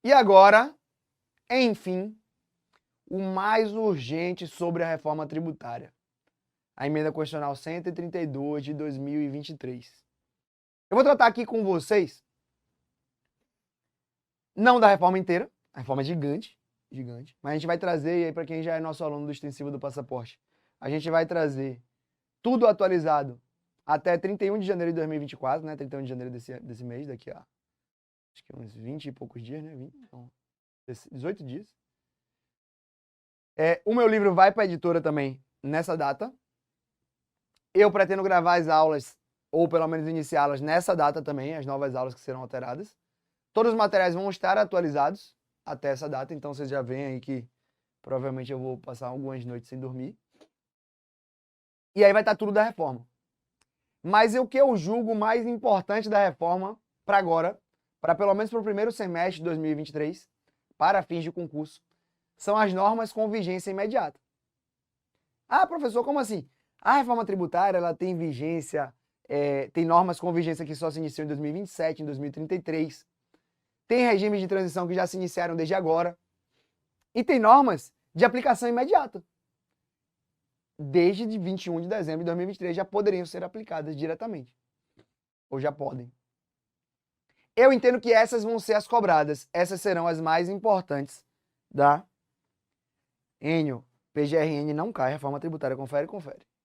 E agora, enfim, o mais urgente sobre a reforma tributária. A emenda constitucional 132 de 2023. Eu vou tratar aqui com vocês, não da reforma inteira, a reforma é gigante, mas a gente vai trazer, e aí para quem já é nosso aluno do extensivo do passaporte, a gente vai trazer tudo atualizado até 31 de janeiro de 2024, né? 31 de janeiro desse mês, daqui a acho que uns 20 e poucos dias, né? 18 dias. O meu livro vai para a editora também nessa data. Eu pretendo gravar as aulas, ou pelo menos iniciá-las nessa data também, as novas aulas que serão alteradas. Todos os materiais vão estar atualizados até essa data, então vocês já veem aí que provavelmente eu vou passar algumas noites sem dormir. E aí vai estar tudo da reforma. Mas o que eu julgo mais importante da reforma para agora, para pelo menos para o primeiro semestre de 2023, para fins de concurso, são as normas com vigência imediata. Ah, professor, como assim? A reforma tributária ela tem vigência, tem normas com vigência que só se iniciam em 2027, em 2033. Tem regimes de transição que já se iniciaram desde agora. E tem normas de aplicação imediata. Desde 21 de dezembro de 2023 já poderiam ser aplicadas diretamente. Ou já podem. Eu entendo que essas vão ser as cobradas. Essas serão as mais importantes da Enio. PGRN não cai, reforma tributária, confere,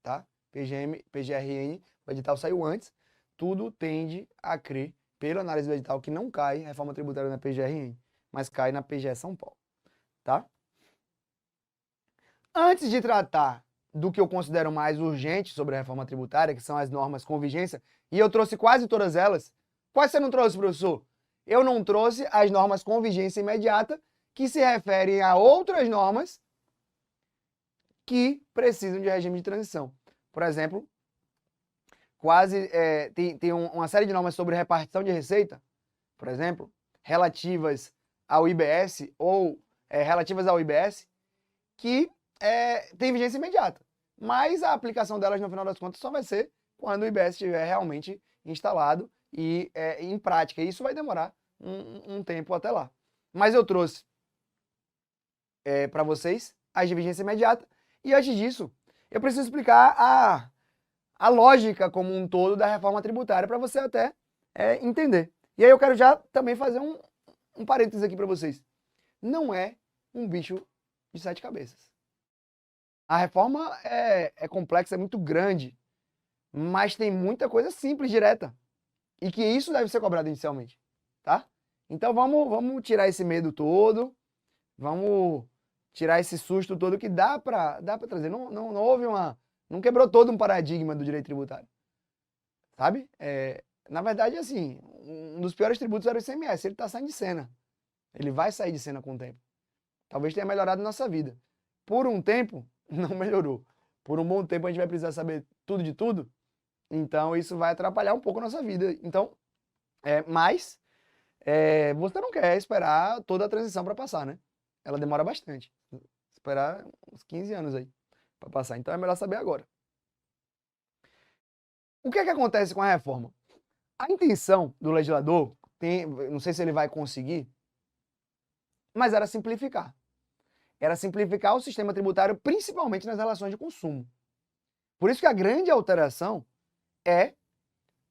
tá? PGRN, o edital saiu antes, tudo tende a crer, pela análise do edital, que não cai reforma tributária na PGRN, mas cai na PGE São Paulo, tá? Antes de tratar do que eu considero mais urgente sobre a reforma tributária, que são as normas com vigência, e eu trouxe quase todas elas. Quais você não trouxe, professor? Eu não trouxe as normas com vigência imediata, que se referem a outras normas que precisam de regime de transição. Por exemplo, tem uma série de normas sobre repartição de receita, por exemplo, relativas ao IBS que tem vigência imediata. Mas a aplicação delas, no final das contas, só vai ser quando o IBS estiver realmente instalado e em prática. E isso vai demorar um tempo até lá. Mas eu trouxe para vocês as de vigência imediata. E antes disso, eu preciso explicar a lógica como um todo da reforma tributária para você até entender. E aí eu quero já também fazer um parênteses aqui para vocês. Não é um bicho de 7 cabeças. A reforma é complexa, é muito grande, mas tem muita coisa simples, direta. E que isso deve ser cobrado inicialmente, tá? Então vamos tirar esse medo todo, vamos tirar esse susto todo que dá para trazer. Não houve não quebrou todo um paradigma do direito tributário, sabe? Na verdade, assim, um dos piores tributos era o ICMS, ele está saindo de cena. Ele vai sair de cena com o tempo. Talvez tenha melhorado a nossa vida. Por um tempo, não melhorou. Por um bom tempo a gente vai precisar saber tudo de tudo, então isso vai atrapalhar um pouco a nossa vida. Então, mas você não quer esperar toda a transição para passar, né? Ela demora bastante. Esperar uns 15 anos aí para passar. Então é melhor saber agora. O que é que acontece com a reforma? A intenção do legislador, não sei se ele vai conseguir, mas era simplificar. Era simplificar o sistema tributário, principalmente nas relações de consumo. Por isso que a grande alteração é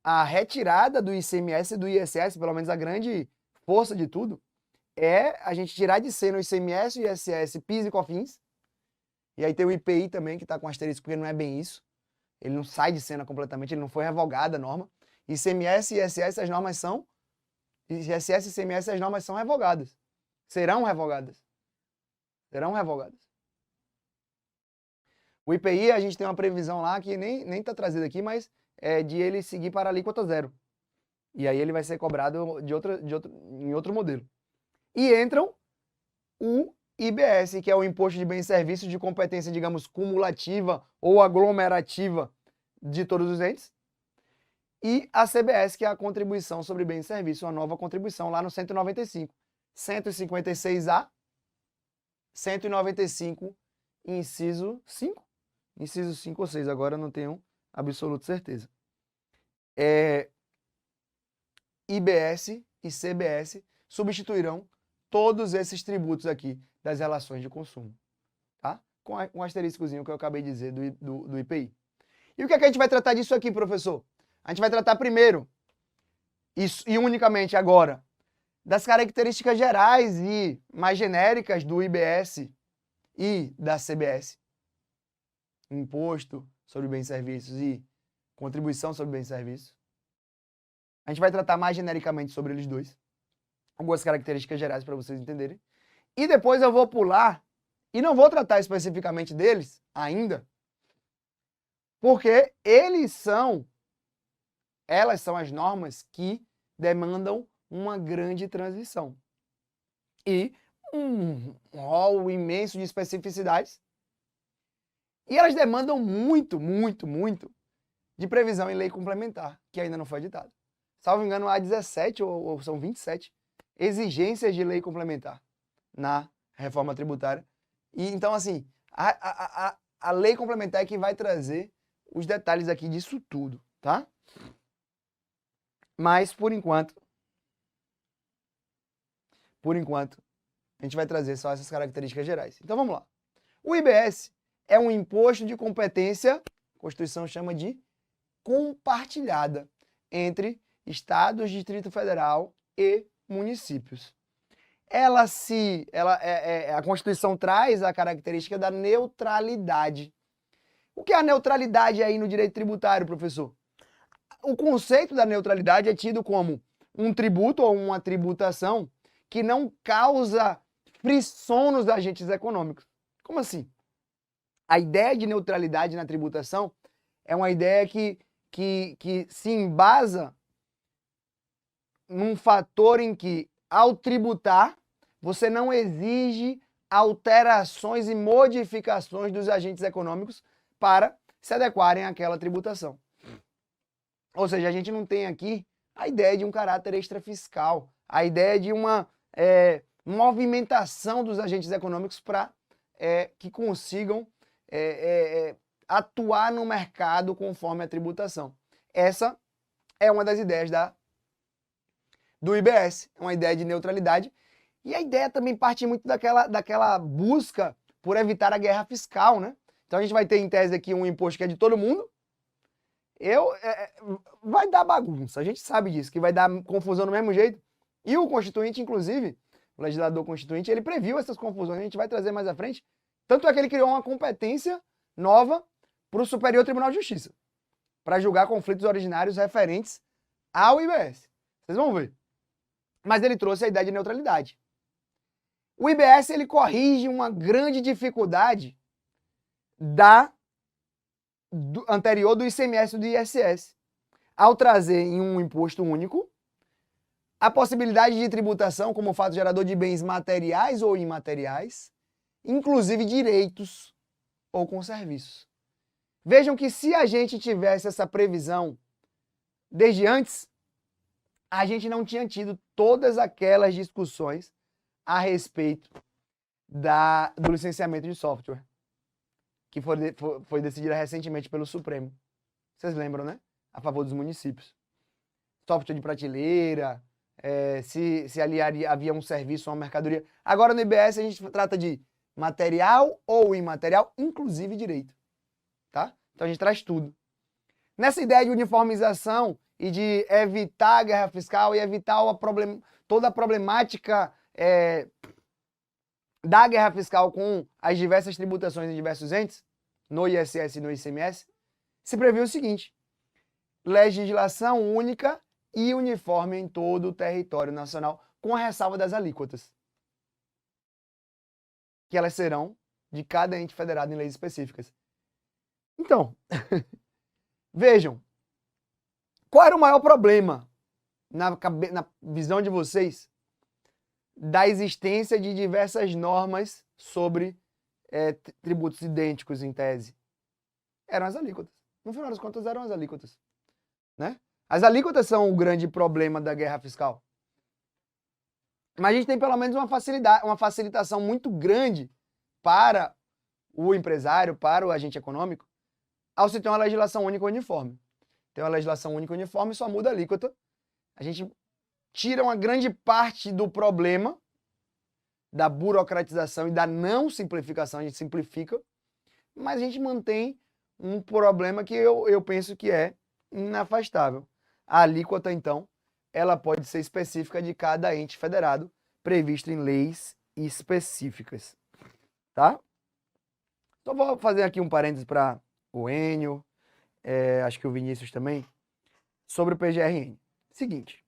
a retirada do ICMS e do ISS, pelo menos a grande força de tudo, é a gente tirar de cena o ICMS, o ISS, PIS e COFINS, e aí tem o IPI também, que está com asterisco, porque não é bem isso. Ele não sai de cena completamente, ele não foi revogada a norma. ICMS e ISS, as normas são... ISS e ICMS, as normas são revogadas. Serão revogadas. Serão revogadas. O IPI, a gente tem uma previsão lá que nem está trazida aqui, mas é de ele seguir para a alíquota zero. E aí ele vai ser cobrado em outro modelo. E entram o IBS, que é o Imposto de Bens e Serviços de competência, digamos, cumulativa ou aglomerativa de todos os entes. E a CBS, que é a Contribuição sobre Bens e Serviços, uma nova contribuição lá no 195. 156A, 195, inciso 5. Inciso 5 ou 6, agora não tenho absoluta certeza. IBS e CBS substituirão todos esses tributos aqui das relações de consumo, tá? Com um asteriscozinho que eu acabei de dizer do IPI. E o que é que a gente vai tratar disso aqui, professor? A gente vai tratar primeiro, e unicamente agora, das características gerais e mais genéricas do IBS e da CBS. Imposto sobre bens e serviços e contribuição sobre bens e serviços. A gente vai tratar mais genericamente sobre eles dois. Algumas características gerais para vocês entenderem. E depois eu vou pular e não vou tratar especificamente deles ainda, porque elas são as normas que demandam uma grande transição. E um rol imenso de especificidades. E elas demandam muito, muito, muito de previsão em lei complementar, que ainda não foi editada. Salvo engano, há 17 ou são 27 exigências de lei complementar na reforma tributária. E então, assim, a lei complementar é que vai trazer os detalhes aqui disso tudo, tá? Mas, por enquanto, a gente vai trazer só essas características gerais. Então, vamos lá. O IBS é um imposto de competência, a Constituição chama de compartilhada, entre Estados, Distrito Federal e municípios. A Constituição traz a característica da neutralidade. O que é a neutralidade aí no direito tributário, professor? O conceito da neutralidade é tido como um tributo ou uma tributação que não causa frição nos agentes econômicos. Como assim? A ideia de neutralidade na tributação é uma ideia que se embasa num fator em que, ao tributar, você não exige alterações e modificações dos agentes econômicos para se adequarem àquela tributação. Ou seja, a gente não tem aqui a ideia de um caráter extrafiscal, a ideia de uma movimentação dos agentes econômicos para que consigam atuar no mercado conforme a tributação. Essa é uma das ideias do IBS, uma ideia de neutralidade. E a ideia também parte muito daquela busca por evitar a guerra fiscal, né? Então a gente vai ter em tese aqui um imposto que é de todo mundo. Vai dar bagunça, a gente sabe disso, que vai dar confusão do mesmo jeito. E o Constituinte, inclusive, o legislador constituinte, ele previu essas confusões, a gente vai trazer mais à frente. Tanto é que ele criou uma competência nova para o Superior Tribunal de Justiça, para julgar conflitos originários referentes ao IBS. Vocês vão ver. Mas ele trouxe a ideia de neutralidade. O IBS ele corrige uma grande dificuldade anterior do ICMS e do ISS, ao trazer em um imposto único a possibilidade de tributação como fato gerador de bens materiais ou imateriais, inclusive direitos ou com serviços. Vejam que se a gente tivesse essa previsão desde antes, a gente não tinha tido todas aquelas discussões a respeito do licenciamento de software, que foi decidida recentemente pelo Supremo. Vocês lembram, né? A favor dos municípios. Software de prateleira, se ali havia um serviço ou uma mercadoria. Agora no IBS a gente trata de material ou imaterial, inclusive direito. Tá? Então a gente traz tudo. Nessa ideia de uniformização e de evitar a guerra fiscal e evitar toda a problemática da guerra fiscal com as diversas tributações em diversos entes, no ISS e no ICMS, se previu o seguinte: legislação única e uniforme em todo o território nacional, com a ressalva das alíquotas, que elas serão de cada ente federado em leis específicas. Então, vejam, qual era o maior problema, na visão de vocês, da existência de diversas normas sobre tributos idênticos em tese? Eram as alíquotas. No final das contas, eram as alíquotas. Né? As alíquotas são o grande problema da guerra fiscal. Mas a gente tem pelo menos uma facilitação muito grande para o empresário, para o agente econômico, ao se ter uma legislação única uniforme. Tem uma legislação única uniforme, só muda a alíquota. A gente tira uma grande parte do problema da burocratização e da não simplificação, a gente simplifica, mas a gente mantém um problema que eu penso que é inafastável. A alíquota, então, ela pode ser específica de cada ente federado, previsto em leis específicas, tá? Então vou fazer aqui um parênteses para o Enio, acho que o Vinícius também, sobre o PGRN. Seguinte,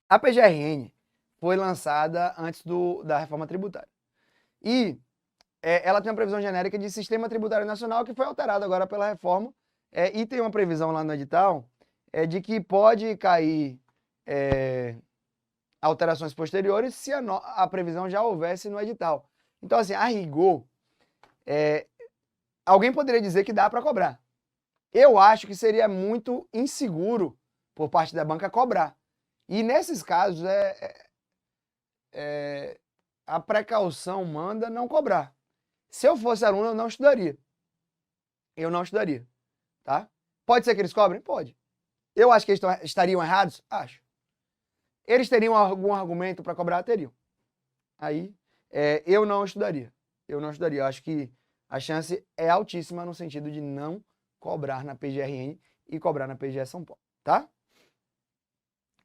a PGRN foi lançada antes da reforma tributária. E ela tem uma previsão genérica de sistema tributário nacional que foi alterada agora pela reforma. E tem uma previsão lá no edital de que pode cair alterações posteriores se a previsão já houvesse no edital. Então, assim, a rigor, alguém poderia dizer que dá para cobrar. Eu acho que seria muito inseguro por parte da banca cobrar. E nesses casos, a precaução manda não cobrar. Se eu fosse aluno, eu não estudaria. Eu não estudaria, tá? Pode ser que eles cobrem? Pode. Eu acho que eles estariam errados? Acho. Eles teriam algum argumento para cobrar? Teriam. Aí, eu não estudaria. Eu não estudaria. Eu acho que a chance é altíssima no sentido de não cobrar na PGRN e cobrar na PGE São Paulo, tá?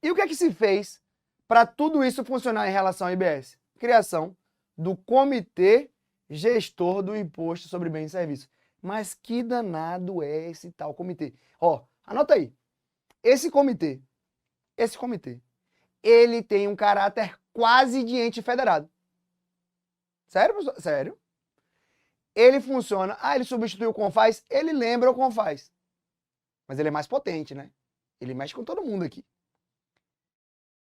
E o que é que se fez para tudo isso funcionar em relação ao IBS? Criação do Comitê Gestor do Imposto sobre Bens e Serviços. Mas que danado é esse tal comitê? Ó, anota aí. Esse comitê, ele tem um caráter quase de ente federado. Sério, professor? Sério. Ele funciona, ele substitui o CONFAS, ele lembra o CONFAS. Mas ele é mais potente, né? Ele mexe com todo mundo aqui.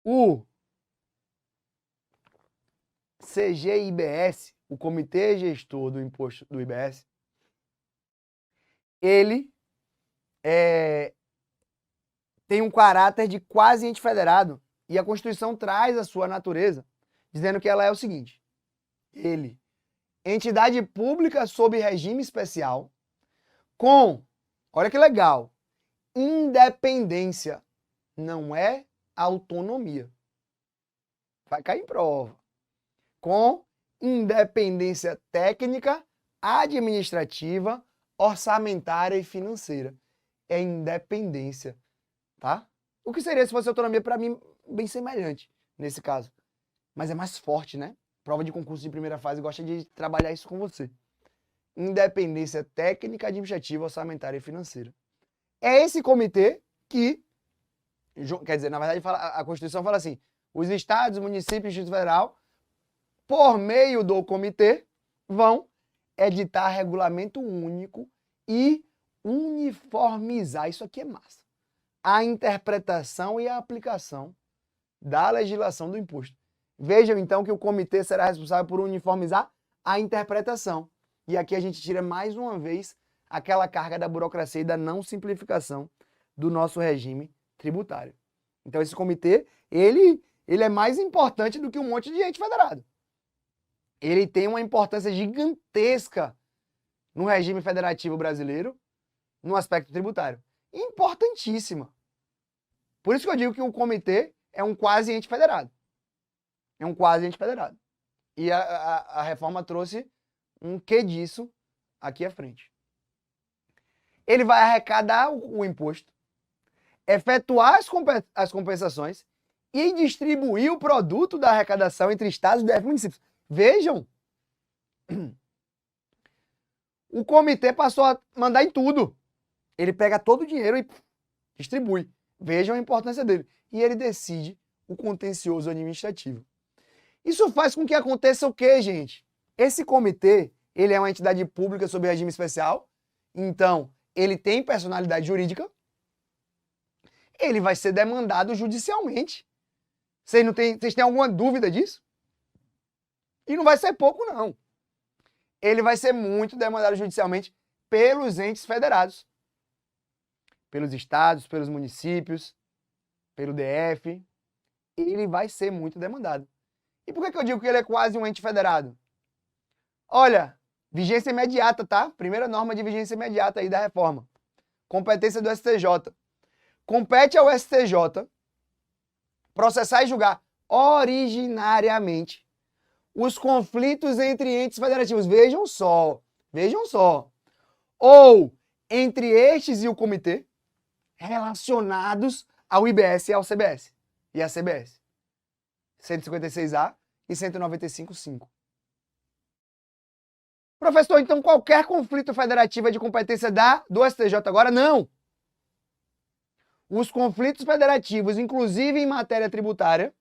O CGIBS, o Comitê Gestor do Imposto do IBS, ele tem um caráter de quase ente federado e a Constituição traz a sua natureza, dizendo que ela é o seguinte: entidade pública sob regime especial com, olha que legal, independência, não é autonomia. Vai cair em prova. Com independência técnica, administrativa, orçamentária e financeira. É independência, tá? O que seria se fosse autonomia, para mim, bem semelhante nesse caso. Mas é mais forte, né? Prova de concurso de primeira fase gosta de trabalhar isso com você. Independência técnica, administrativa, orçamentária e financeira. É esse comitê que, quer dizer, na verdade, a Constituição fala assim: os estados, municípios e o Distrito Federal, por meio do comitê, vão editar regulamento único e uniformizar, isso aqui é massa, a interpretação e a aplicação da legislação do imposto. Vejam, então, que o comitê será responsável por uniformizar a interpretação. E aqui a gente tira mais uma vez aquela carga da burocracia e da não simplificação do nosso regime tributário. Então, esse comitê, ele é mais importante do que um monte de ente federado. Ele tem uma importância gigantesca no regime federativo brasileiro, no aspecto tributário. Importantíssima. Por isso que eu digo que o comitê é um quase ente federado. É um quase ente federado. E a reforma trouxe um quê disso aqui à frente. Ele vai arrecadar o imposto, efetuar as compensações e distribuir o produto da arrecadação entre estados, DF e municípios. Vejam, o comitê passou a mandar em tudo. Ele pega todo o dinheiro e distribui. Vejam a importância dele. E ele decide o contencioso administrativo. Isso faz com que aconteça o quê, gente? Esse comitê, ele é uma entidade pública sob regime especial, então ele tem personalidade jurídica, ele vai ser demandado judicialmente. Vocês têm alguma dúvida disso? E não vai ser pouco, não. Ele vai ser muito demandado judicialmente pelos entes federados. Pelos estados, pelos municípios, pelo DF. Ele vai ser muito demandado. E por que eu digo que ele é quase um ente federado? Olha, vigência imediata, tá? Primeira norma de vigência imediata aí da reforma. Competência do STJ. Compete ao STJ processar e julgar originariamente os conflitos entre entes federativos. Vejam só. Ou entre estes e o comitê, relacionados ao IBS e ao CBS. E à CBS. 156A e 195.5. Professor, então qualquer conflito federativo é de competência do STJ agora? Não. Os conflitos federativos, inclusive em matéria tributária,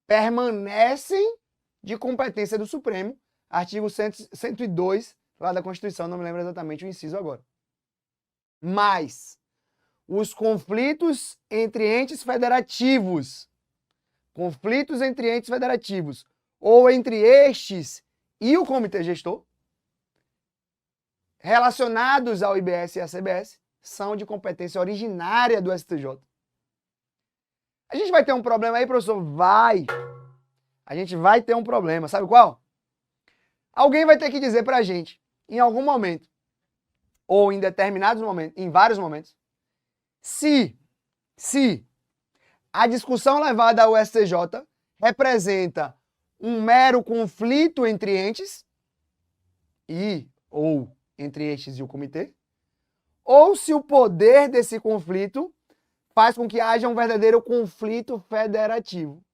permanecem de competência do Supremo, artigo 102 lá da Constituição, não me lembro exatamente o inciso agora. Mas os conflitos entre entes federativos, ou entre estes e o comitê gestor, relacionados ao IBS e à CBS, são de competência originária do STJ. A gente vai ter um problema aí, professor? Vai! A gente vai ter um problema. Sabe qual? Alguém vai ter que dizer pra gente, em algum momento, ou em determinados momentos, em vários momentos, se a discussão levada ao STJ representa um mero conflito entre entes ou entre estes e o comitê, ou se o poder desse conflito faz com que haja um verdadeiro conflito federativo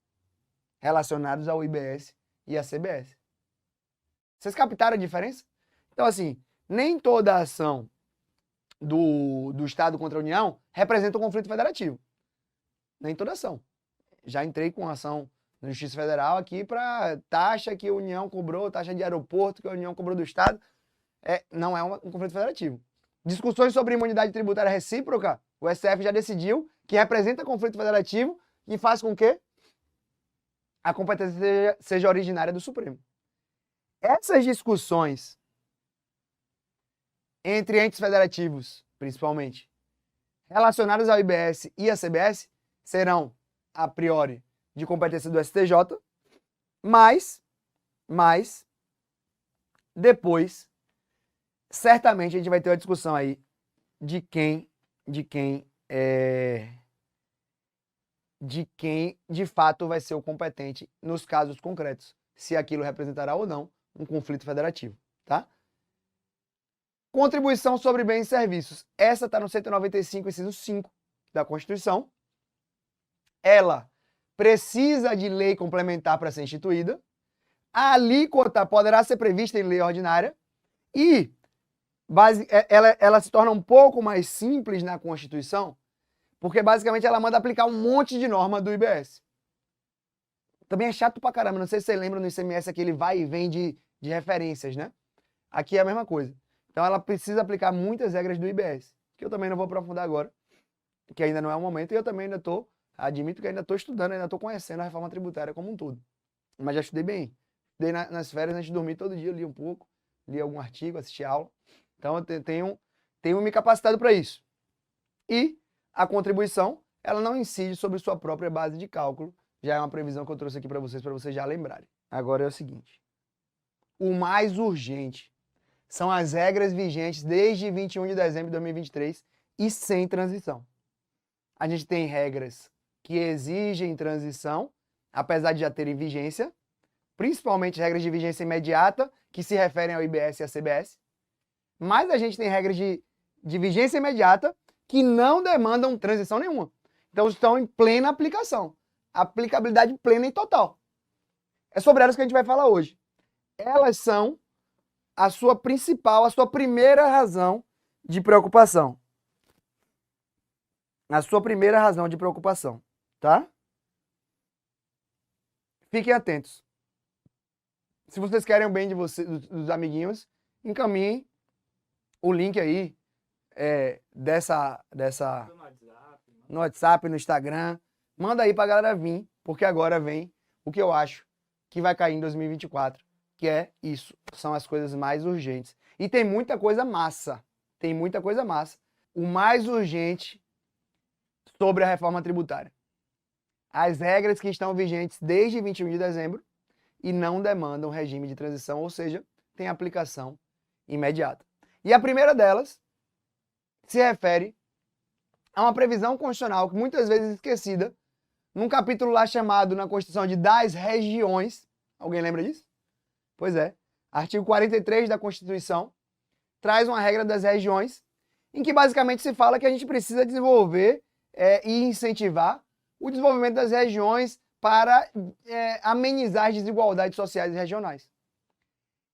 relacionados ao IBS e à CBS. Vocês captaram a diferença? Então, assim, nem toda ação do Estado contra a União representa um conflito federativo. Nem toda ação. Já entrei com ação na Justiça Federal aqui para taxa que a União cobrou, taxa de aeroporto que a União cobrou do Estado. Não é um conflito federativo. Discussões sobre imunidade tributária recíproca, o STF já decidiu que representa conflito federativo e faz com que a competência seja originária do Supremo. Essas discussões entre entes federativos, principalmente, relacionadas ao IBS e à CBS, serão, a priori, de competência do STJ, mas depois, certamente a gente vai ter uma discussão aí de quem de fato vai ser o competente nos casos concretos, se aquilo representará ou não um conflito federativo, tá? Contribuição sobre bens e serviços. Essa está no 195, inciso 5 da Constituição. Ela precisa de lei complementar para ser instituída. A alíquota poderá ser prevista em lei ordinária e ela se torna um pouco mais simples na Constituição, porque basicamente ela manda aplicar um monte de norma do IBS. Também é chato pra caramba, não sei se você lembra no ICMS aquele vai e vem de referências, né? Aqui é a mesma coisa. Então ela precisa aplicar muitas regras do IBS, que eu também não vou aprofundar agora, que ainda não é o momento, e eu também admito que ainda estou estudando, ainda estou conhecendo a reforma tributária como um todo. Mas já estudei bem. Estudei nas férias, antes de dormir todo dia, li um pouco, li algum artigo, assisti aula. Então eu tenho me capacitado para isso. E a contribuição, ela não incide sobre sua própria base de cálculo. Já é uma previsão que eu trouxe aqui para vocês já lembrarem. Agora é o seguinte. O mais urgente são as regras vigentes desde 21 de dezembro de 2023 e sem transição. A gente tem regras que exigem transição, apesar de já terem vigência, principalmente regras de vigência imediata, que se referem ao IBS e à CBS. Mas a gente tem regras de vigência imediata que não demandam transição nenhuma. Então estão em plena aplicação. Aplicabilidade plena e total. É sobre elas que a gente vai falar hoje. Elas são a sua primeira razão de preocupação. A sua primeira razão de preocupação, tá? Fiquem atentos. Se vocês querem o bem de vocês, dos amiguinhos, encaminhem o link aí no WhatsApp, no Instagram. Manda aí pra galera vir, porque agora vem o que eu acho que vai cair em 2024, que é isso. São as coisas mais urgentes. E tem muita coisa massa. O mais urgente sobre a reforma tributária. As regras que estão vigentes desde 21 de dezembro e não demandam regime de transição, ou seja, tem aplicação imediata. E a primeira delas se refere a uma previsão constitucional que muitas vezes é esquecida, num capítulo lá chamado na Constituição de das regiões, Alguém lembra disso? Pois é. Artigo 43 da Constituição traz uma regra das regiões, em que basicamente se fala que a gente precisa desenvolver e incentivar o desenvolvimento das regiões para amenizar as desigualdades sociais e regionais.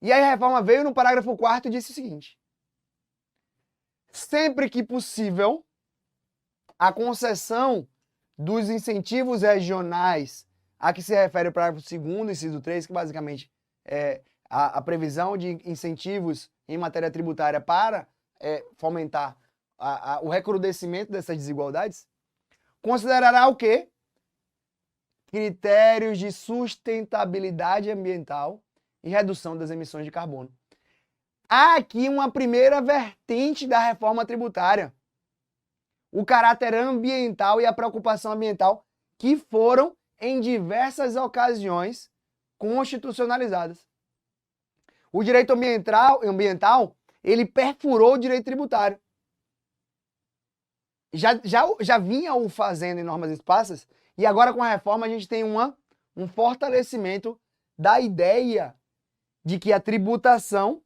E aí a reforma veio no parágrafo 4º e disse o seguinte: sempre que possível, a concessão dos incentivos regionais a que se refere o parágrafo 2º, inciso 3, que basicamente é a previsão de incentivos em matéria tributária para fomentar o recrudescimento dessas desigualdades, considerará o quê? Critérios de sustentabilidade ambiental e redução das emissões de carbono. Há aqui uma primeira vertente da reforma tributária. O caráter ambiental e a preocupação ambiental que foram, em diversas ocasiões, constitucionalizadas. O direito ambiental ele perfurou o direito tributário. Já vinha o fazendo em normas esparsas, e agora com a reforma a gente tem um fortalecimento da ideia de que a tributação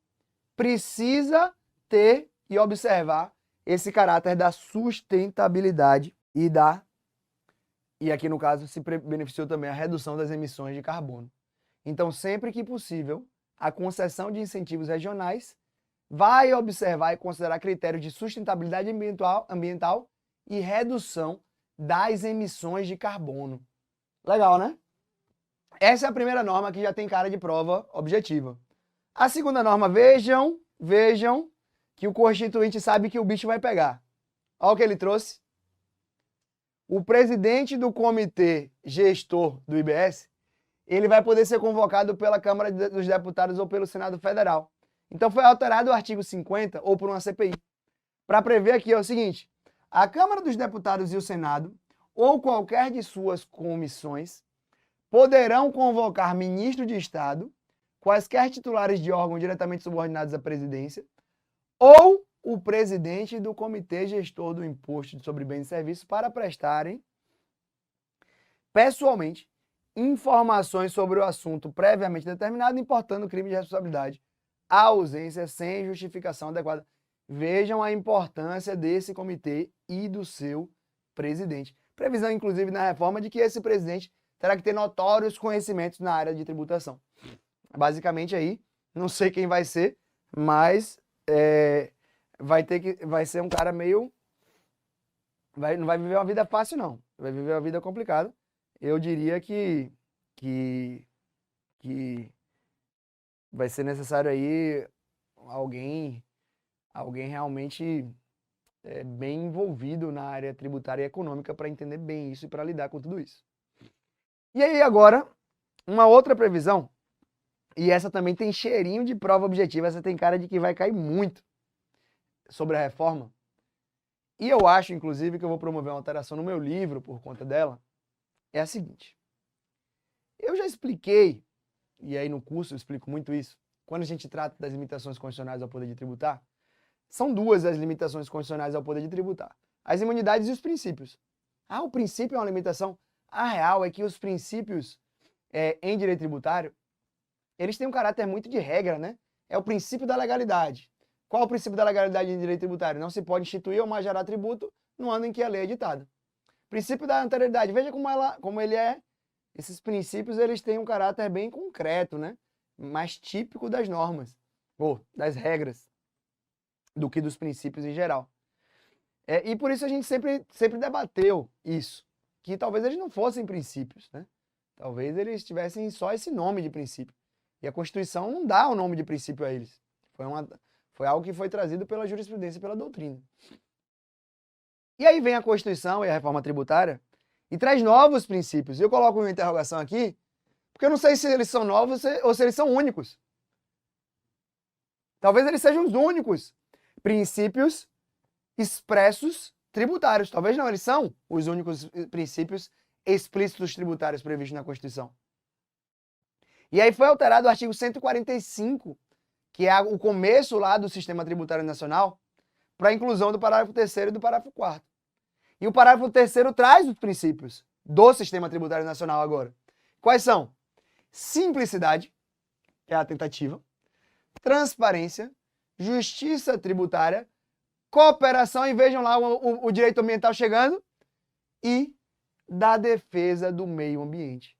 precisa ter e observar esse caráter da sustentabilidade e aqui no caso se beneficiou também a redução das emissões de carbono. Então, sempre que possível, a concessão de incentivos regionais vai observar e considerar critérios de sustentabilidade ambiental e redução das emissões de carbono. Legal, né? Essa é a primeira norma que já tem cara de prova objetiva. A segunda norma, vejam que o constituinte sabe que o bicho vai pegar. Olha o que ele trouxe. O presidente do comitê gestor do IBS, ele vai poder ser convocado pela Câmara dos Deputados ou pelo Senado Federal. Então foi alterado o artigo 50, ou por uma CPI, para prever aqui o seguinte: a Câmara dos Deputados e o Senado, ou qualquer de suas comissões, poderão convocar ministro de Estado, quaisquer titulares de órgãos diretamente subordinados à presidência, ou o presidente do Comitê Gestor do Imposto sobre Bens e Serviços para prestarem, pessoalmente, informações sobre o assunto previamente determinado, importando crime de responsabilidade, a ausência sem justificação adequada. Vejam a importância desse comitê e do seu presidente. Previsão, inclusive, na reforma de que esse presidente terá que ter notórios conhecimentos na área de tributação. Basicamente aí, não sei quem vai ser, mas vai ser um cara meio... não vai viver uma vida fácil, não. Vai viver uma vida complicada. Eu diria que vai ser necessário aí alguém realmente bem envolvido na área tributária e econômica para entender bem isso e para lidar com tudo isso. E aí agora, uma outra previsão, e essa também tem cheirinho de prova objetiva, essa tem cara de que vai cair muito sobre a reforma. E eu acho, inclusive, que eu vou promover uma alteração no meu livro por conta dela. É a seguinte: eu já expliquei, e aí no curso eu explico muito isso, quando a gente trata das limitações constitucionais ao poder de tributar, são duas as limitações constitucionais ao poder de tributar: as imunidades e os princípios. Ah, o princípio é uma limitação? A real é que os princípios em direito tributário, eles têm um caráter muito de regra, né? É o princípio da legalidade. Qual é o princípio da legalidade em direito tributário? Não se pode instituir ou majorar tributo no ano em que a lei é editada. Princípio da anterioridade. Veja como ele é. Esses princípios eles têm um caráter bem concreto, né? Mais típico das normas, ou das regras, do que dos princípios em geral. E por isso a gente sempre debateu isso, que talvez eles não fossem princípios, né? Talvez eles tivessem só esse nome de princípio. E a Constituição não dá o nome de princípio a eles. Foi algo que foi trazido pela jurisprudência e pela doutrina. E aí vem a Constituição e a reforma tributária e traz novos princípios. Eu coloco uma interrogação aqui, porque eu não sei se eles são novos ou se eles são únicos. Talvez eles sejam os únicos princípios expressos tributários. Talvez não, eles são os únicos princípios explícitos tributários previstos na Constituição. E aí foi alterado o artigo 145, que é o começo lá do Sistema Tributário Nacional, para a inclusão do parágrafo 3º e do parágrafo 4º. E o parágrafo 3º traz os princípios do Sistema Tributário Nacional agora. Quais são? simplicidade, que é a tentativa, transparência, justiça tributária, cooperação, e vejam lá o direito ambiental chegando, e da defesa do meio ambiente.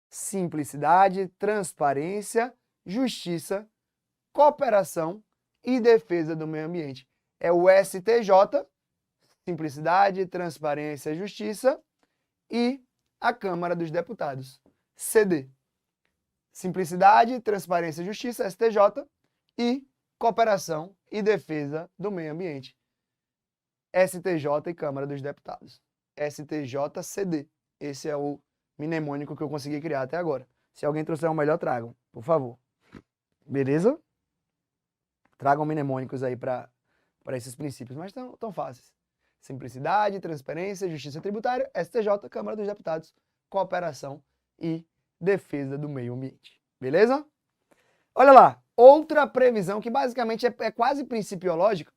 Simplicidade, transparência, justiça, cooperação e defesa do meio ambiente. É o STJ, simplicidade, transparência, justiça, e a Câmara dos Deputados, CD. Simplicidade, transparência, justiça, STJ, e cooperação e defesa do meio ambiente. STJ e Câmara dos Deputados. STJ-CD. Esse é o mnemônico que eu consegui criar até agora. Se alguém trouxer um melhor, tragam, por favor. Beleza? Tragam mnemônicos aí para esses princípios, mas tão fáceis. Simplicidade, transparência, justiça tributária, STJ, Câmara dos Deputados, cooperação e defesa do meio ambiente. Beleza? Olha lá, outra previsão que basicamente é quase principiológica,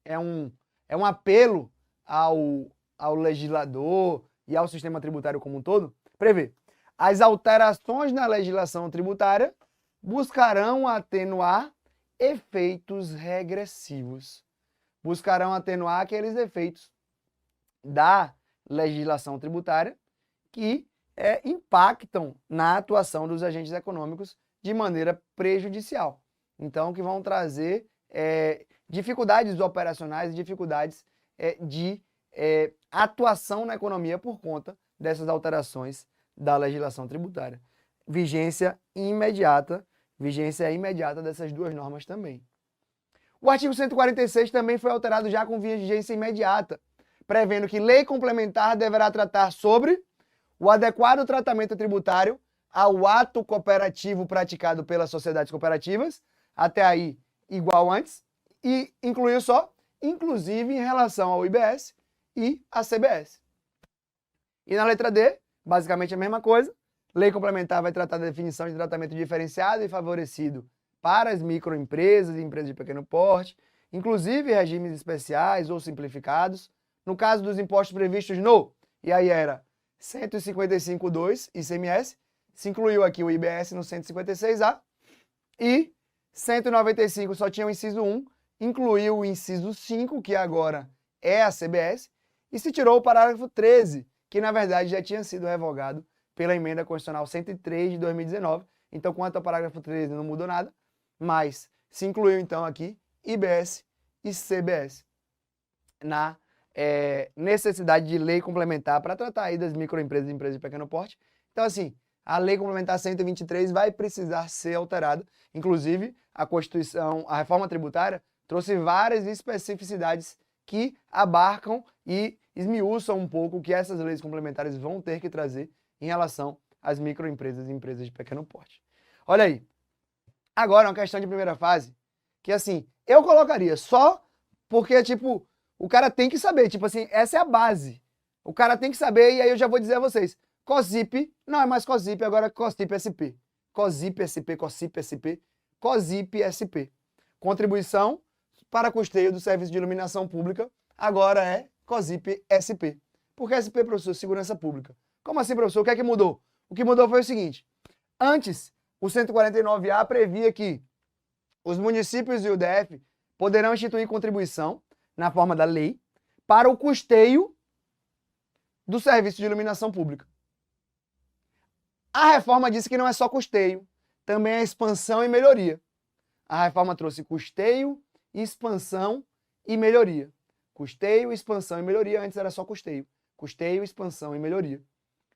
é um apelo ao legislador e ao sistema tributário como um todo, prevê: as alterações na legislação tributária buscarão atenuar efeitos regressivos. Buscarão atenuar aqueles efeitos da legislação tributária que impactam na atuação dos agentes econômicos de maneira prejudicial. Então, que vão trazer dificuldades operacionais, dificuldades de atuação na economia por conta dessas alterações da legislação tributária. Vigência imediata dessas duas normas também. O artigo 146 também foi alterado já com vigência imediata, prevendo que lei complementar deverá tratar sobre o adequado tratamento tributário ao ato cooperativo praticado pelas sociedades cooperativas, até aí igual antes, e incluiu só, inclusive em relação ao IBS e à CBS. E na letra D, basicamente a mesma coisa, lei complementar vai tratar da definição de tratamento diferenciado e favorecido para as microempresas e empresas de pequeno porte, inclusive regimes especiais ou simplificados, no caso dos impostos previstos no, e aí era 155.2 ICMS, se incluiu aqui o IBS no 156A, e 195 só tinha o inciso 1, incluiu o inciso 5, que agora é a CBS, e se tirou o parágrafo 13, que na verdade já tinha sido revogado pela Emenda Constitucional 103 de 2019. Então, quanto ao parágrafo 13, não mudou nada, mas se incluiu então aqui IBS e CBS na necessidade de lei complementar para tratar aí das microempresas e empresas de pequeno porte. Então, assim, a lei complementar 123 vai precisar ser alterada. Inclusive, a Constituição, a reforma tributária trouxe várias especificidades que abarcam e esmiuçam um pouco o que essas leis complementares vão ter que trazer em relação às microempresas e empresas de pequeno porte. Olha aí. Agora, uma questão de primeira fase, que assim, eu colocaria só porque, tipo, o cara tem que saber, tipo assim, essa é a base. O cara tem que saber, e aí eu já vou dizer a vocês. COSIP, não é mais COSIP, agora é COSIP SP. COSIP SP, COSIP SP, COSIP SP. Contribuição para custeio do serviço de iluminação pública, agora é COSIP SP. Por que SP, professor? Segurança Pública. Como assim, professor? O que é que mudou? O que mudou foi o seguinte. Antes, o 149A previa que os municípios e o DF poderão instituir contribuição, na forma da lei, para o custeio do serviço de iluminação pública. A reforma disse que não é só custeio, também é expansão e melhoria. A reforma trouxe custeio, expansão e melhoria. Custeio, expansão e melhoria, antes era só custeio. Custeio, expansão e melhoria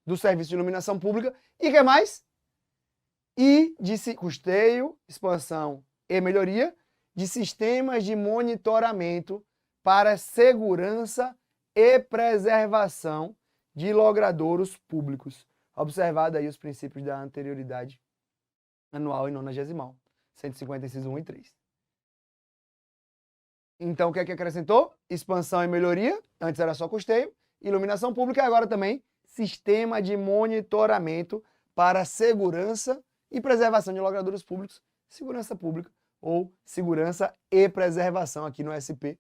do serviço de iluminação pública. E o que mais? E disse custeio, expansão e melhoria de sistemas de monitoramento para segurança e preservação de logradouros públicos. Observado aí os princípios da anterioridade anual e nonagesimal, 156, 1 e 3. Então, o que é que acrescentou? Expansão e melhoria, antes era só custeio, iluminação pública e agora também sistema de monitoramento para segurança e preservação de logradouros públicos, segurança pública ou segurança e preservação aqui no SP,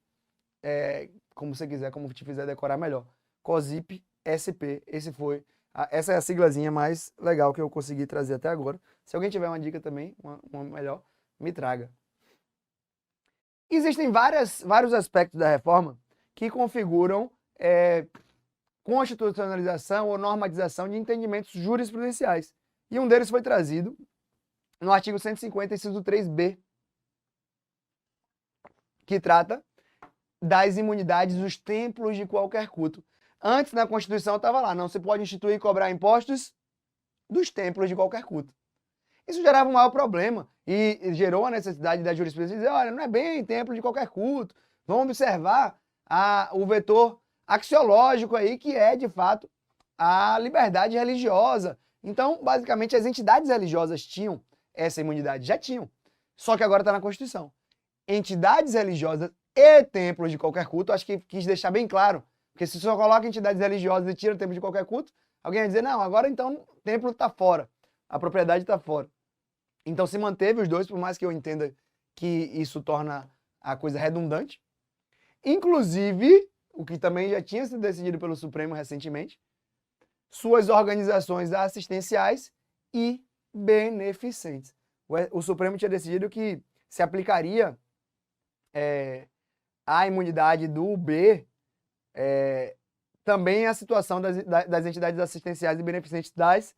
como você quiser, como te fizer decorar melhor. COSIP SP, esse foi Essa é a siglazinha mais legal que eu consegui trazer até agora. Se alguém tiver uma dica também, uma melhor, me traga. Existem vários aspectos da reforma que configuram constitucionalização ou normatização de entendimentos jurisprudenciais. E um deles foi trazido no artigo 150, inciso 3b, que trata das imunidades dos templos de qualquer culto. Antes, na Constituição, estava lá, não se pode instituir e cobrar impostos dos templos de qualquer culto. Isso gerava um maior problema e gerou a necessidade da jurisprudência de dizer, olha, não é bem templo de qualquer culto, vamos observar o vetor axiológico aí, que é, de fato, a liberdade religiosa. Então, basicamente, as entidades religiosas tinham essa imunidade, já tinham, só que agora está na Constituição. Entidades religiosas e templos de qualquer culto, acho que quis deixar bem claro, porque se só coloca entidades religiosas e tira o templo de qualquer culto, alguém vai dizer, não, agora então o templo está fora, a propriedade está fora. Então se manteve os dois, por mais que eu entenda que isso torna a coisa redundante. Inclusive, o que também já tinha sido decidido pelo Supremo recentemente, suas organizações assistenciais e beneficentes. O Supremo tinha decidido que se aplicaria a imunidade do B também a situação das entidades assistenciais e beneficentes das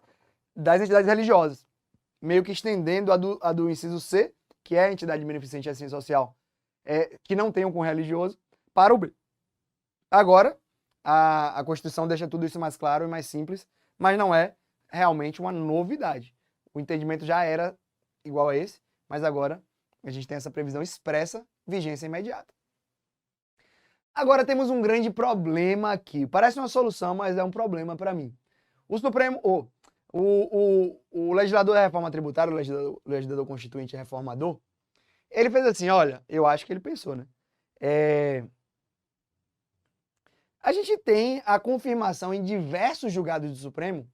entidades religiosas, meio que estendendo a do inciso C, que é a entidade beneficente e assistência social, que não tem um cunho religioso, para o B. Agora, a Constituição deixa tudo isso mais claro e mais simples, mas não é realmente uma novidade. O entendimento já era igual a esse, mas agora a gente tem essa previsão expressa, vigência imediata. Agora temos um grande problema aqui. Parece uma solução, mas é um problema para mim. O Supremo, o legislador da reforma tributária, o legislador constituinte reformador, ele fez assim, olha, eu acho que ele pensou, né? A gente tem a confirmação em diversos julgados do Supremo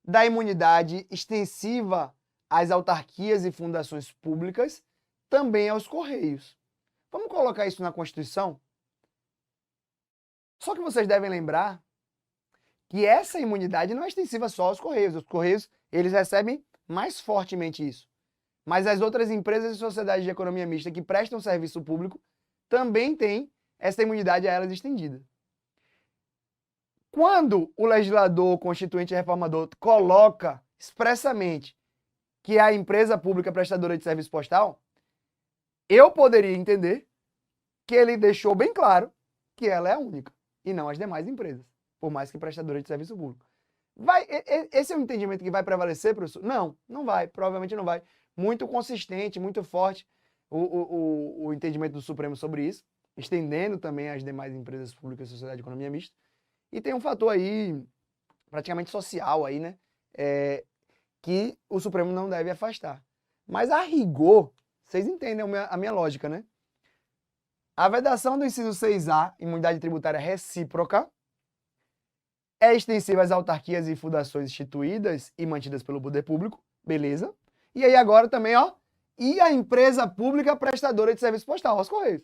da imunidade extensiva às autarquias e fundações públicas, também aos Correios. Vamos colocar isso na Constituição? Só que vocês devem lembrar que essa imunidade não é extensiva só aos Correios. Os Correios, eles recebem mais fortemente isso. Mas as outras empresas e sociedades de economia mista que prestam serviço público também têm essa imunidade a elas estendida. Quando o legislador constituinte reformador coloca expressamente que é a empresa pública prestadora de serviço postal, eu poderia entender que ele deixou bem claro que ela é a única e não as demais empresas, por mais que prestadora de serviço público. Esse é um entendimento que vai prevalecer, professor? Não, não vai, provavelmente não vai. Muito consistente, muito forte o entendimento do Supremo sobre isso, estendendo também às demais empresas públicas e sociedade de economia mista. E tem um fator aí, praticamente social aí, né? Que o Supremo não deve afastar. Mas a rigor, vocês entendem a minha lógica, né? A vedação do inciso 6A, imunidade tributária recíproca, é extensiva às autarquias e fundações instituídas e mantidas pelo poder público, beleza? E aí agora também, ó, e a empresa pública prestadora de serviço postal, aos Correios.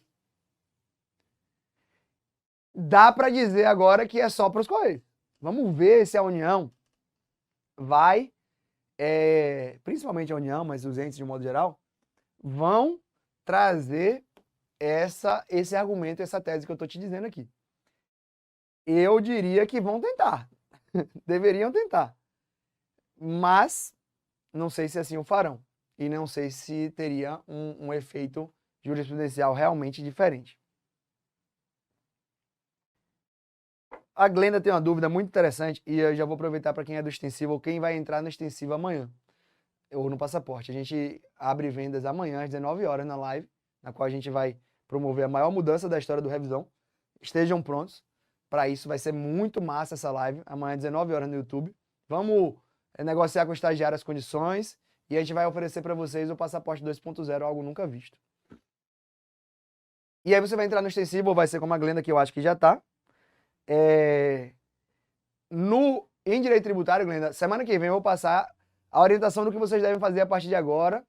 Dá para dizer agora que é só para os Correios. Vamos ver se a União vai, principalmente a União, mas os entes de um modo geral, vão trazer esse argumento, essa tese que eu estou te dizendo aqui. Eu diria que vão tentar. Deveriam tentar. Mas não sei se assim o farão. E não sei se teria um efeito jurisprudencial realmente diferente. A Glenda tem uma dúvida muito interessante e eu já vou aproveitar para quem é do extensivo ou quem vai entrar no extensivo amanhã, ou no passaporte. A gente abre vendas amanhã às 19 horas na live, na qual a gente vai promover a maior mudança da história do Revisão. Estejam prontos para isso, vai ser muito massa essa live, amanhã às 19 horas no YouTube. Vamos negociar com o estagiário as condições e a gente vai oferecer para vocês o passaporte 2.0, algo nunca visto. E aí você vai entrar no extensivo, ou vai ser como a Glenda, que eu acho que já está. Em direito tributário, Glenda, semana que vem eu vou passar a orientação do que vocês devem fazer a partir de agora.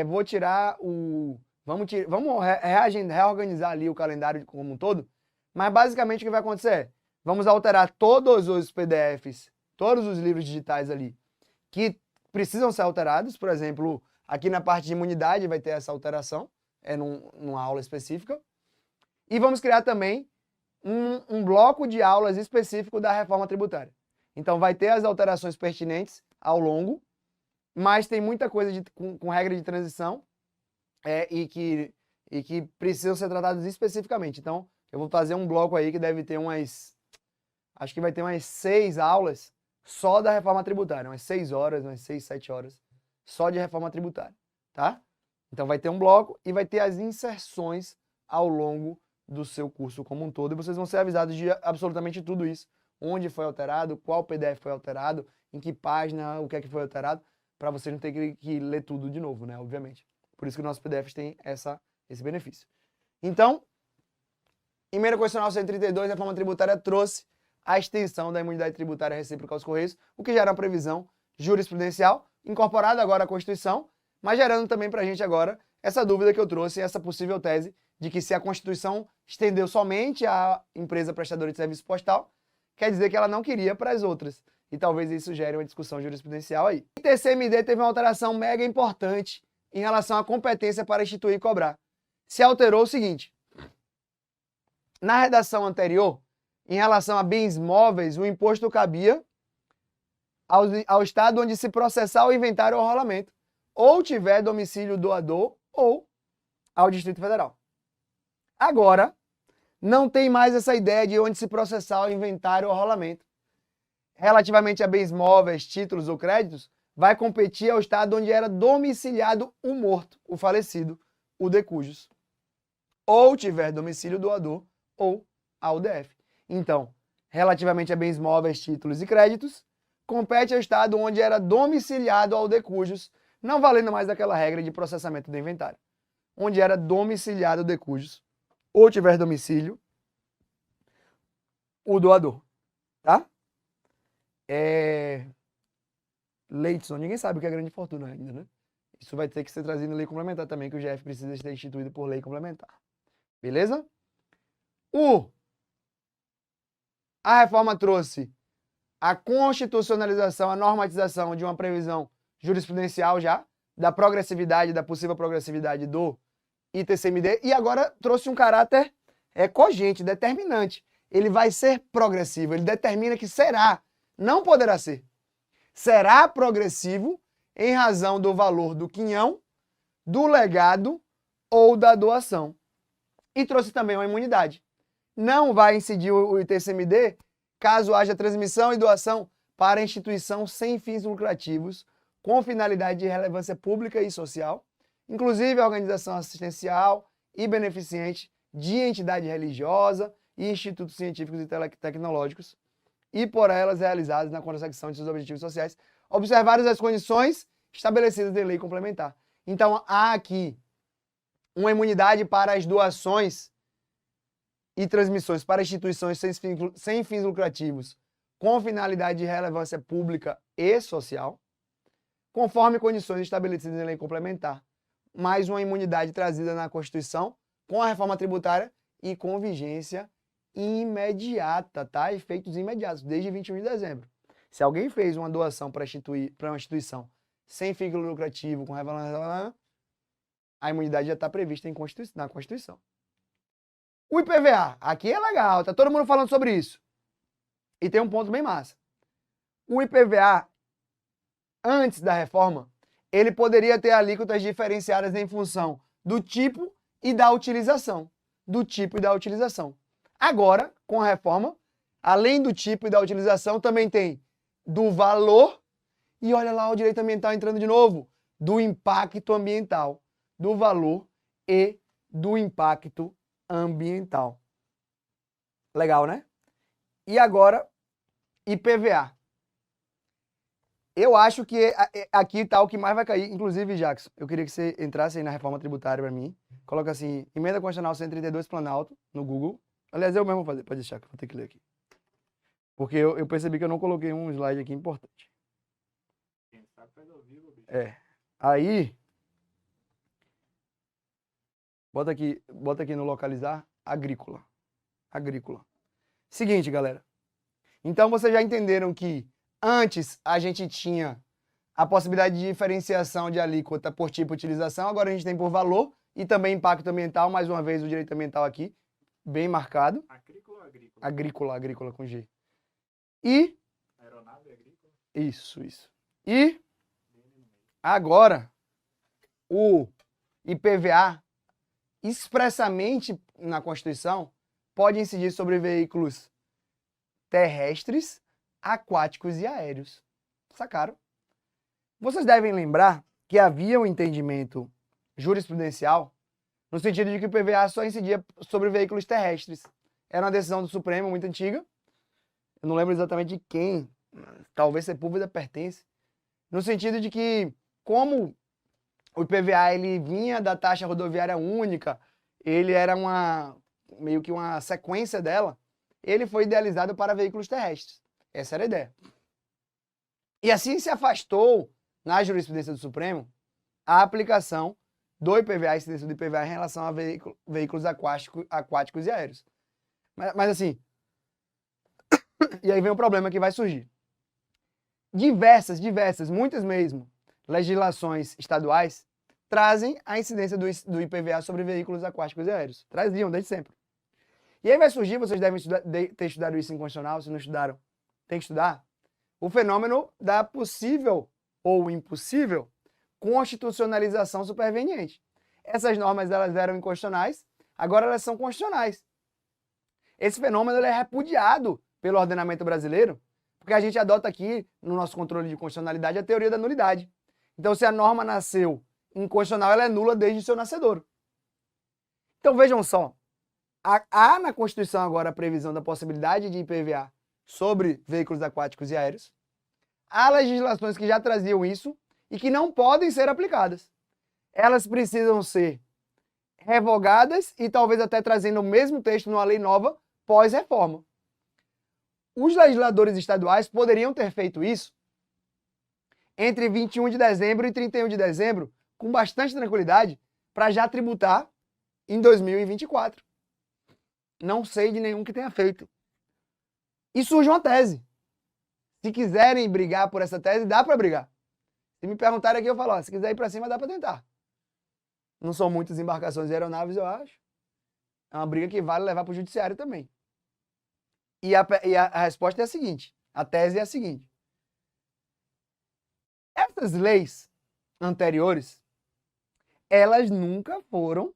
Vou tirar o... Vamos reorganizar ali o calendário como um todo. Mas basicamente o que vai acontecer é, vamos alterar todos os PDFs todos os livros digitais ali que precisam ser alterados. Por exemplo, aqui na parte de imunidade vai ter essa alteração, numa aula específica. E vamos criar também um bloco de aulas específico da reforma tributária. Então vai ter as alterações pertinentes ao longo, mas tem muita coisa com regra de transição e que precisam ser tratados especificamente. Então eu vou fazer um bloco aí que deve ter acho que vai ter umas 6 aulas só da reforma tributária, umas 6 horas, umas 6, 7 horas, só de reforma tributária, tá? Então vai ter um bloco e vai ter as inserções ao longo do seu curso como um todo, e vocês vão ser avisados de absolutamente tudo isso, onde foi alterado, qual PDF foi alterado, em que página, o que é que foi alterado, para vocês não terem que ler tudo de novo, né, obviamente. Por isso que o nosso PDF tem esse benefício. Então, Emenda Constitucional 132, reforma tributária, trouxe a extensão da imunidade tributária recíproca aos Correios, o que gera uma previsão jurisprudencial, incorporada agora à Constituição, mas gerando também para a gente agora essa dúvida que eu trouxe, essa possível tese de que se a Constituição estendeu somente à empresa prestadora de serviço postal, quer dizer que ela não queria para as outras. E talvez isso gere uma discussão jurisprudencial aí. O TCMD teve uma alteração mega importante em relação à competência para instituir e cobrar. Se alterou o seguinte: na redação anterior, em relação a bens móveis, o imposto cabia ao estado onde se processar o inventário ou rolamento, ou tiver domicílio doador, ou ao Distrito Federal. Agora, não tem mais essa ideia de onde se processar o inventário ou rolamento. Relativamente a bens móveis, títulos ou créditos, vai competir ao estado onde era domiciliado o morto, o falecido, o de cujos. Ou tiver domicílio doador, ou ao DF. Então, relativamente a bens móveis, títulos e créditos, compete ao estado onde era domiciliado ao de cujos, não valendo mais aquela regra de processamento do inventário. Onde era domiciliado o de cujos, ou tiver domicílio, o doador, tá? Leidson, ninguém sabe o que é grande fortuna ainda, né? Isso vai ter que ser trazido em lei complementar também, que o GF precisa ser instituído por lei complementar. Beleza? A reforma trouxe a constitucionalização, a normatização de uma previsão jurisprudencial já, da progressividade, da possível progressividade do ITCMD, e agora trouxe um caráter cogente, determinante. Ele vai ser progressivo, ele determina que será, não poderá ser. Será progressivo em razão do valor do quinhão, do legado ou da doação. E trouxe também uma imunidade. Não vai incidir o ITCMD caso haja transmissão e doação para instituição sem fins lucrativos, com finalidade de relevância pública e social, inclusive a organização assistencial e beneficente de entidade religiosa e institutos científicos e tecnológicos, e por elas realizadas na consecução de seus objetivos sociais, observadas as condições estabelecidas em lei complementar. Então, há aqui uma imunidade para as doações e transmissões para instituições sem fins lucrativos, com finalidade de relevância pública e social, conforme condições estabelecidas em lei complementar, mais uma imunidade trazida na Constituição, com a reforma tributária e com vigência imediata, tá? Efeitos imediatos, desde 21 de dezembro. Se alguém fez uma doação para uma instituição sem fim lucrativo, com relevância, a imunidade já está prevista na Constituição. O IPVA, aqui é legal, tá todo mundo falando sobre isso. E tem um ponto bem massa. O IPVA, antes da reforma, ele poderia ter alíquotas diferenciadas em função do tipo e da utilização. Do tipo e da utilização. Agora, com a reforma, além do tipo e da utilização, também tem do valor, e olha lá o direito ambiental entrando de novo, do impacto ambiental. Do valor e do impacto ambiental. Legal, né? E agora, IPVA. Eu acho que aqui está o que mais vai cair. Inclusive, Jackson, eu queria que você entrasse aí na reforma tributária para mim. Coloca assim, Emenda Constitucional 132 Planalto, no Google. Aliás, eu mesmo vou fazer. Pode deixar que eu vou ter que ler aqui. Porque eu percebi que eu não coloquei um slide aqui importante. Aí... Bota aqui no localizar, agrícola. Seguinte, galera. Então, vocês já entenderam que Antes, a gente tinha a possibilidade de diferenciação de alíquota por tipo de utilização, agora a gente tem por valor e também impacto ambiental, mais uma vez o direito ambiental aqui, bem marcado. Agrícola ou agrícola? Agrícola com G. E... Aeronave agrícola? Isso. E agora, o IPVA, expressamente na Constituição, pode incidir sobre veículos terrestres, aquáticos e aéreos. Sacaram? Vocês devem lembrar que havia um entendimento jurisprudencial no sentido de que o IPVA só incidia sobre veículos terrestres. Era uma decisão do Supremo muito antiga. Eu não lembro exatamente de quem, talvez Sepúlveda pertence, no sentido de que, como o IPVA ele vinha da taxa rodoviária única, ele era meio que uma sequência dela, ele foi idealizado para veículos terrestres. Essa era a ideia. E assim se afastou, na jurisprudência do Supremo, a aplicação do IPVA, a incidência do IPVA em relação a veículos aquáticos e aéreos. Mas assim, e aí vem o problema que vai surgir. Diversas, muitas mesmo, legislações estaduais trazem a incidência do IPVA sobre veículos aquáticos e aéreos. Traziam desde sempre. E aí vai surgir, vocês devem ter estudado isso em constitucional, se não estudaram, tem que estudar, o fenômeno da possível ou impossível constitucionalização superveniente. Essas normas elas eram inconstitucionais, agora elas são constitucionais. Esse fenômeno ele é repudiado pelo ordenamento brasileiro, porque a gente adota aqui, no nosso controle de constitucionalidade, a teoria da nulidade. Então, se a norma nasceu inconstitucional, ela é nula desde o seu nascedouro. Então, vejam só, há na Constituição agora a previsão da possibilidade de IPVA sobre veículos aquáticos e aéreos. Há legislações que já traziam isso e que não podem ser aplicadas. Elas precisam ser revogadas e talvez até trazendo o mesmo texto numa lei nova pós-reforma. Os legisladores estaduais poderiam ter feito isso entre 21 de dezembro e 31 de dezembro com bastante tranquilidade para já tributar em 2024. Não sei de nenhum que tenha feito. E surge uma tese. Se quiserem brigar por essa tese, dá para brigar. Se me perguntarem aqui, eu falo, ó, se quiser ir para cima, dá para tentar. Não são muitas embarcações e aeronaves, eu acho. É uma briga que vale levar para o judiciário também. E a resposta é a seguinte, a tese é a seguinte. Essas leis anteriores, elas nunca foram,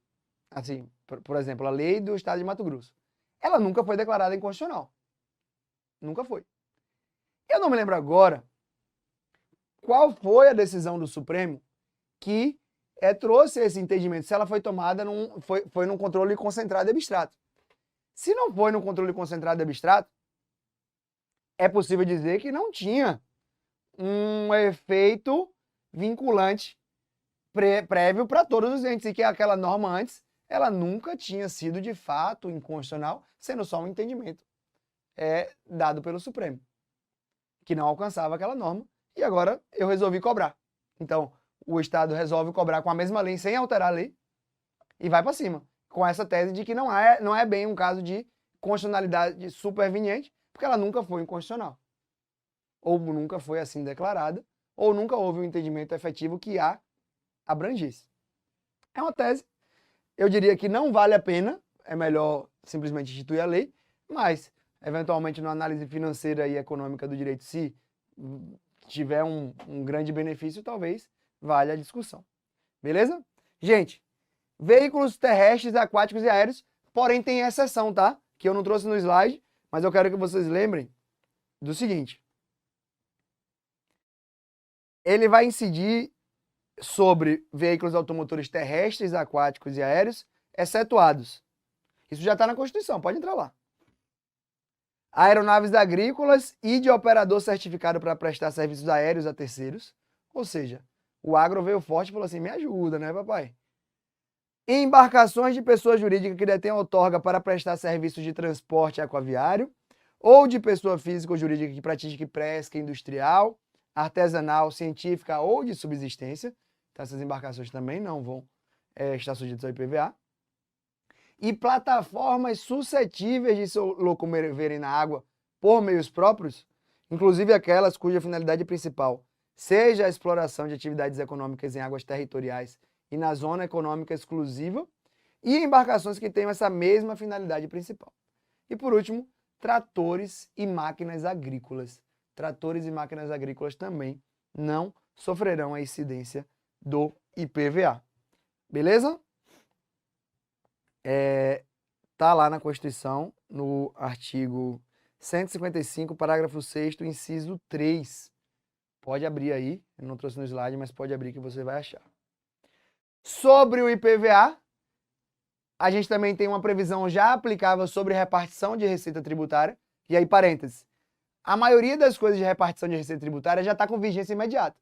assim, por exemplo, a lei do estado de Mato Grosso, ela nunca foi declarada inconstitucional. Nunca foi. Eu não me lembro agora qual foi a decisão do Supremo que trouxe esse entendimento, se ela foi tomada foi num controle concentrado e abstrato. Se não foi no controle concentrado e abstrato, é possível dizer que não tinha um efeito vinculante prévio para todos os entes, e que aquela norma antes, ela nunca tinha sido de fato inconstitucional, sendo só um entendimento dado pelo Supremo, que não alcançava aquela norma, e agora eu resolvi cobrar. Então, o Estado resolve cobrar com a mesma lei, sem alterar a lei, e vai para cima, com essa tese de que não é bem um caso de constitucionalidade superveniente, porque ela nunca foi inconstitucional. Ou nunca foi assim declarada, ou nunca houve um entendimento efetivo que a abrangesse. É uma tese, eu diria que não vale a pena, é melhor simplesmente instituir a lei, mas, eventualmente, na análise financeira e econômica do direito, se tiver um grande benefício, talvez valha a discussão. Beleza? Gente, veículos terrestres, aquáticos e aéreos, porém tem exceção, tá? Que eu não trouxe no slide, mas eu quero que vocês lembrem do seguinte. Ele vai incidir sobre veículos automotores terrestres, aquáticos e aéreos, excetuados. Isso já está na Constituição, pode entrar lá. Aeronaves agrícolas e de operador certificado para prestar serviços aéreos a terceiros. Ou seja, o agro veio forte e falou assim, me ajuda, né, papai? Embarcações de pessoa jurídica que detém outorga para prestar serviços de transporte aquaviário, ou de pessoa física ou jurídica que pratique pesca industrial, artesanal, científica ou de subsistência. Então, essas embarcações também não vão estar sujeitas ao IPVA. E plataformas suscetíveis de se locomoverem na água por meios próprios. inclusive aquelas cuja finalidade principal seja a exploração de atividades econômicas em águas territoriais e na zona econômica exclusiva, e embarcações que tenham essa mesma finalidade principal. E por último, tratores e máquinas agrícolas. Tratores e máquinas agrícolas também não sofrerão a incidência do IPVA. Beleza? Tá lá na Constituição, no artigo 155, parágrafo 6º, inciso 3. Pode abrir aí, eu não trouxe no slide, mas pode abrir que você vai achar. Sobre o IPVA, a gente também tem uma previsão já aplicável sobre repartição de receita tributária. E aí, parênteses, a maioria das coisas de repartição de receita tributária já está com vigência imediata.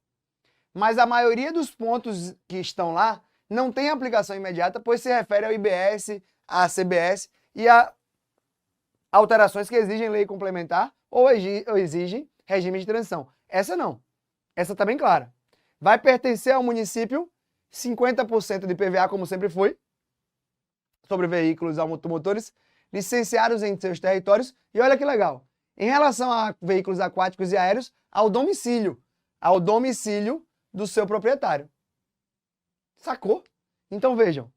Mas a maioria dos pontos que estão lá não tem aplicação imediata, pois se refere ao IBS, à CBS e a alterações que exigem lei complementar ou exigem regime de transição. Essa não. Essa está bem clara. Vai pertencer ao município 50% de IPVA, como sempre foi, sobre veículos automotores licenciados em seus territórios. E olha que legal. Em relação a veículos aquáticos e aéreos, ao domicílio do seu proprietário. Sacou? Então vejam,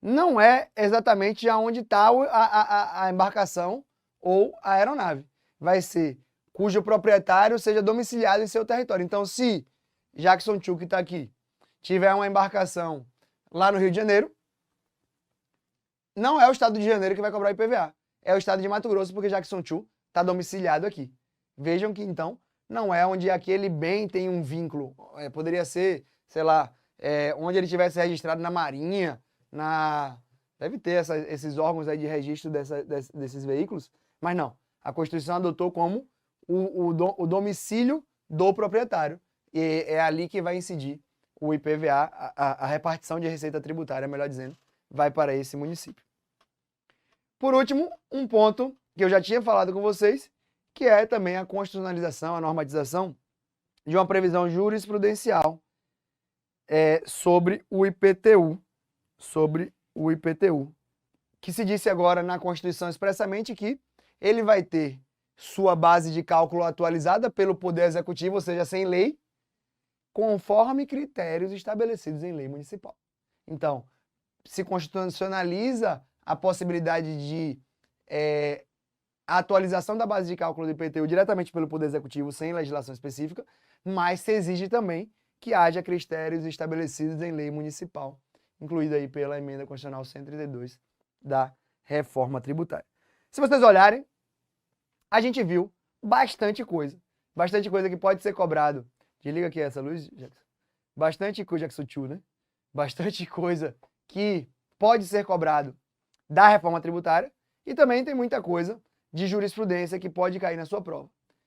não é exatamente aonde está a embarcação ou a aeronave. Vai ser cujo proprietário seja domiciliado em seu território. Então, se Jackson Chu, que está aqui, tiver uma embarcação lá no Rio de Janeiro, não é o estado de Janeiro que vai cobrar IPVA. É o estado de Mato Grosso, porque Jackson Chu está domiciliado aqui. Vejam que, então, não é onde aquele bem tem um vínculo. Poderia ser, sei lá, onde ele tivesse registrado na Marinha, deve ter esses órgãos aí de registro desses veículos, mas não. A Constituição adotou como o domicílio do proprietário. E é ali que vai incidir o IPVA, a repartição de receita tributária, melhor dizendo, vai para esse município. Por último, um ponto que eu já tinha falado com vocês, que é também a constitucionalização, a normatização de uma previsão jurisprudencial sobre o IPTU. Que se disse agora na Constituição expressamente que ele vai ter sua base de cálculo atualizada pelo Poder Executivo, ou seja, sem lei, conforme critérios estabelecidos em lei municipal. Então, se constitucionaliza a possibilidade de atualização da base de cálculo do IPTU diretamente pelo Poder Executivo, sem legislação específica, mas se exige também que haja critérios estabelecidos em lei municipal, incluída aí pela Emenda Constitucional 132 da Reforma Tributária. Se vocês olharem, a gente viu bastante coisa que pode ser cobrado. Desliga aqui essa luz, Jackson. Bastante coisa, Jackson Chu, né? Bastante coisa que pode ser cobrado da reforma tributária e também tem muita coisa de jurisprudência que pode cair na sua prova.